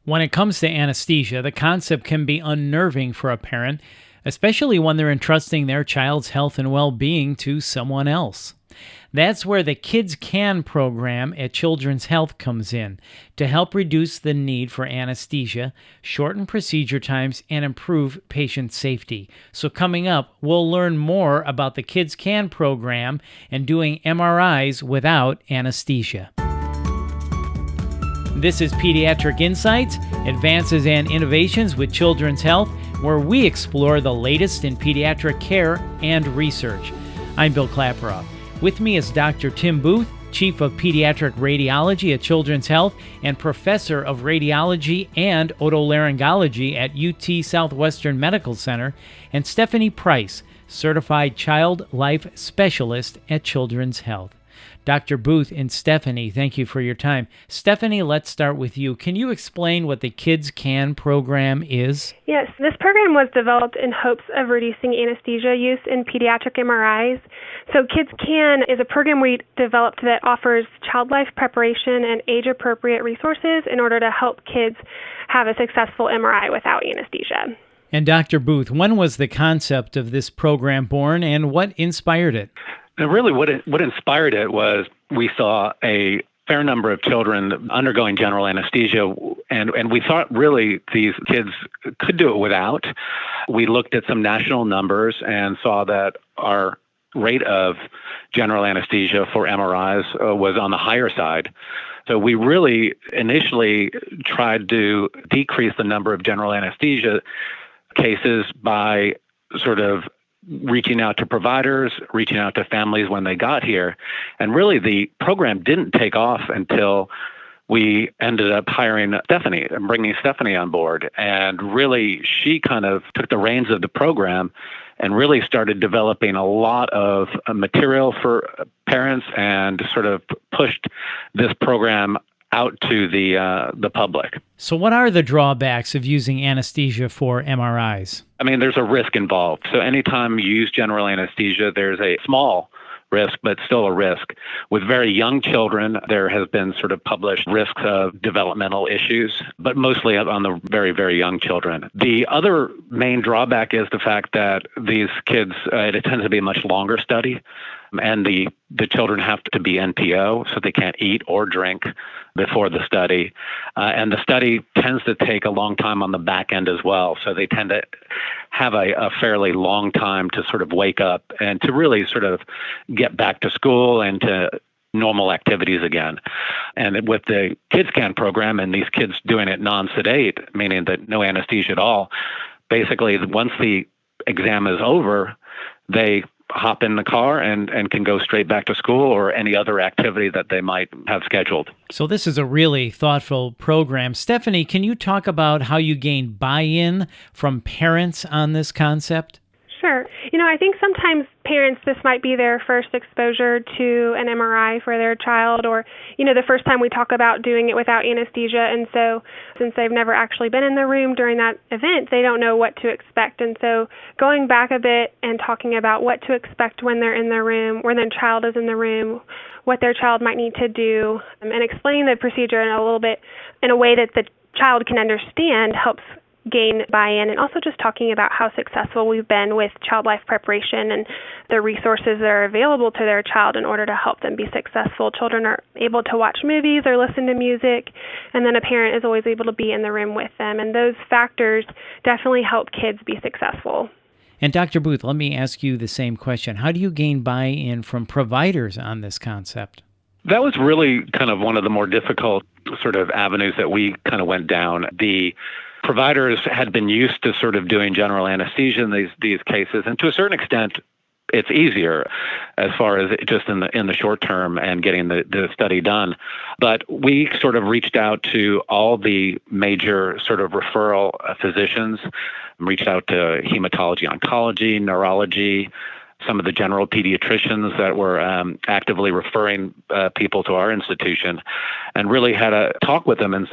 When it comes to anesthesia, the concept can be unnerving for a parent, especially when they're entrusting their child's health and well-being to someone else. That's where the Kids Can program at Children's Health comes in to help reduce the need for anesthesia, shorten procedure times, and improve patient safety. So coming up, we'll learn more about the Kids Can program and doing MRIs without anesthesia. This is Pediatric Insights, Advances and Innovations with Children's Health, where we explore the latest in pediatric care and research. I'm Bill Klaproth. With me is Dr. Tim Booth, Chief of Pediatric Radiology at Children's Health and Professor of Radiology and Otolaryngology at UT Southwestern Medical Center, and Stephanie Price, Certified Child Life Specialist at Children's Health. Dr. Booth and Stephanie, thank you for your time. Stephanie, let's start with you. Can you explain what the Kids Can program is? Yes, this program was developed in hopes of reducing anesthesia use in pediatric MRIs. So Kids Can is a program we developed that offers child life preparation and age-appropriate resources in order to help kids have a successful MRI without anesthesia. And Dr. Booth, when was the concept of this program born and what inspired it? And really what inspired it was we saw a fair number of children undergoing general anesthesia, and we thought really these kids could do it without. We looked at some national numbers and saw that our rate of general anesthesia for MRIs was on the higher side. So we really initially tried to decrease the number of general anesthesia cases by sort of reaching out to providers, reaching out to families when they got here. And really the program didn't take off until we ended up hiring Stephanie and bringing Stephanie on board. And really she kind of took the reins of the program and really started developing a lot of material for parents and sort of pushed this program out to the public. So what are the drawbacks of using anesthesia for MRIs? I mean, there's a risk involved. So anytime you use general anesthesia, there's a small risk, but still a risk. With very young children, there has been sort of published risks of developmental issues, but mostly on the very, very young children. The other main drawback is the fact that these kids, it tends to be a much longer study, and the children have to be NPO, so they can't eat or drink before the study. And the study tends to take a long time on the back end as well, so they tend to have a fairly long time to sort of wake up and to really sort of get back to school and to normal activities again. And with the Kids Can program and these kids doing it non-sedate, meaning that no anesthesia at all, basically once the exam is over, they hop in the car and can go straight back to school or any other activity that they might have scheduled. So this is a really thoughtful program. Stephanie, can you talk about how you gain buy-in from parents on this concept? Sure. I think sometimes parents, this might be their first exposure to an MRI for their child, or, the first time we talk about doing it without anesthesia. And so since they've never actually been in the room during that event, they don't know what to expect. And so going back a bit and talking about what to expect when they're in the room, when their child is in the room, what their child might need to do, and explaining the procedure in a way that the child can understand helps gain buy-in, and also just talking about how successful we've been with child life preparation and the resources that are available to their child in order to help them be successful. Children are able to watch movies or listen to music, and then a parent is always able to be in the room with them. And those factors definitely help kids be successful. And Dr. Booth, let me ask you the same question. How do you gain buy-in from providers on this concept? That was really kind of one of the more difficult sort of avenues that we kind of went down. The providers had been used to sort of doing general anesthesia in these cases, and to a certain extent, it's easier as far as just in the short term and getting the study done. But we sort of reached out to all the major sort of referral physicians, reached out to hematology, oncology, neurology, some of the general pediatricians that were actively referring people to our institution, and really had a talk with them and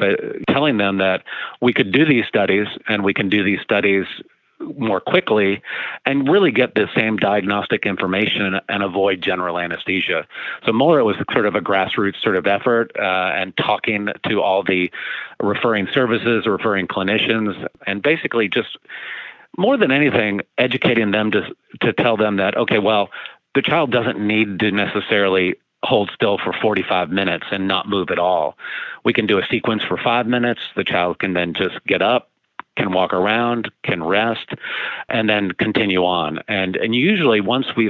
telling them that we could do these studies, and we can do these studies more quickly and really get the same diagnostic information and avoid general anesthesia. So more it was sort of a grassroots sort of effort and talking to all the referring services, referring clinicians, and basically just more than anything, educating them to tell them that, okay, well, the child doesn't need to necessarily hold still for 45 minutes and not move at all. We can do a sequence for 5 minutes. The child can then just get up, can walk around, can rest, and then continue on. And usually once we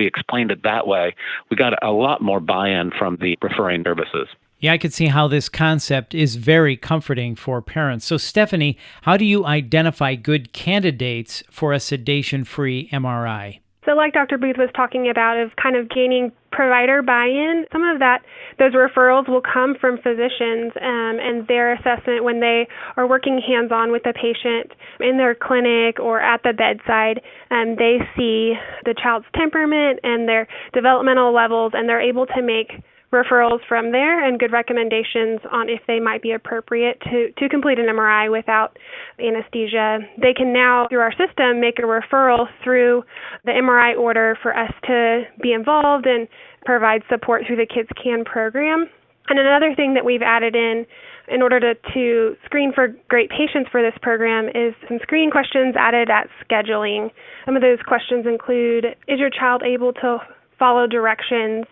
explained it that way, we got a lot more buy-in from the referring services. Yeah, I could see how this concept is very comforting for parents. So, Stephanie, how do you identify good candidates for a sedation-free MRI? So like Dr. Booth was talking about, of kind of gaining provider buy-in, some of those referrals will come from physicians and their assessment when they are working hands-on with the patient in their clinic or at the bedside. They see the child's temperament and their developmental levels, and they're able to make referrals from there and good recommendations on if they might be appropriate to complete an MRI without anesthesia. They can now, through our system, make a referral through the MRI order for us to be involved and provide support through the Kids Can program. And another thing that we've added in order to screen for great patients for this program is some screening questions added at scheduling. Some of those questions include, is your child able to follow directions?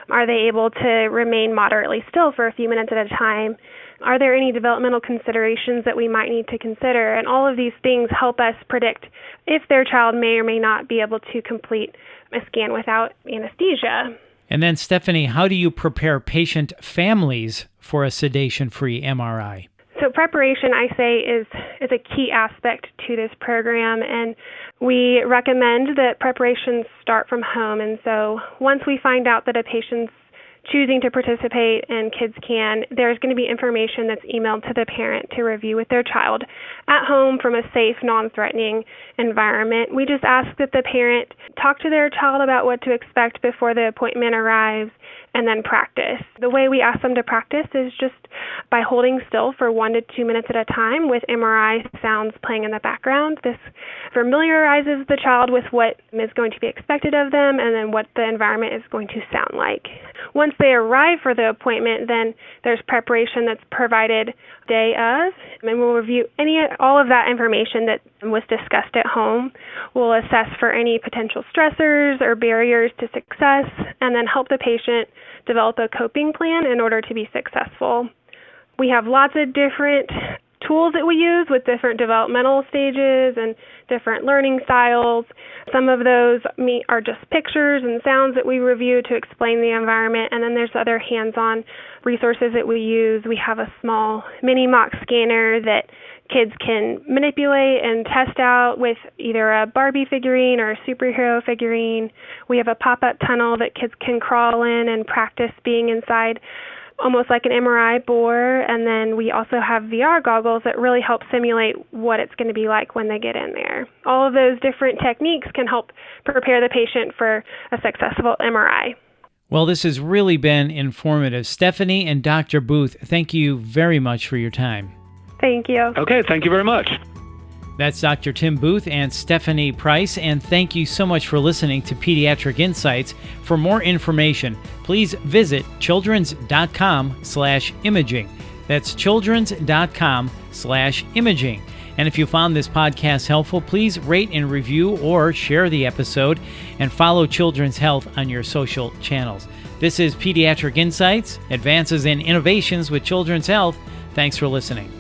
Are they able to remain moderately still for a few minutes at a time? Are there any developmental considerations that we might need to consider? And all of these things help us predict if their child may or may not be able to complete a scan without anesthesia. And then, Stephanie, how do you prepare patient families for a sedation-free MRI? So preparation, I say, is a key aspect to this program, and we recommend that preparations start from home. And so once we find out that a patient's choosing to participate in Kids Can, there's going to be information that's emailed to the parent to review with their child at home from a safe, non-threatening environment. We just ask that the parent talk to their child about what to expect before the appointment arrives, and then practice. The way we ask them to practice is just by holding still for 1 to 2 minutes at a time with MRI sounds playing in the background. This familiarizes the child with what is going to be expected of them and then what the environment is going to sound like. Once they arrive for the appointment, then there's preparation that's provided day of, and we'll review all of that information that was discussed at home. We'll assess for any potential stressors or barriers to success, and then help the patient develop a coping plan in order to be successful. We have lots of different tools that we use with different developmental stages and different learning styles. Some of those are just pictures and sounds that we review to explain the environment, and then there's other hands-on resources that we use. We have a small mini mock scanner that kids can manipulate and test out with either a Barbie figurine or a superhero figurine. We have a pop-up tunnel that kids can crawl in and practice being inside, almost like an MRI bore. And then we also have VR goggles that really help simulate what it's going to be like when they get in there. All of those different techniques can help prepare the patient for a successful MRI. Well, this has really been informative. Stephanie and Dr. Booth, thank you very much for your time. Thank you. Okay, thank you very much. That's Dr. Tim Booth and Stephanie Price, and thank you so much for listening to Pediatric Insights. For more information, please visit childrens.com/imaging. That's childrens.com/imaging. And if you found this podcast helpful, please rate and review or share the episode, and follow Children's Health on your social channels. This is Pediatric Insights, Advances in Innovations with Children's Health. Thanks for listening.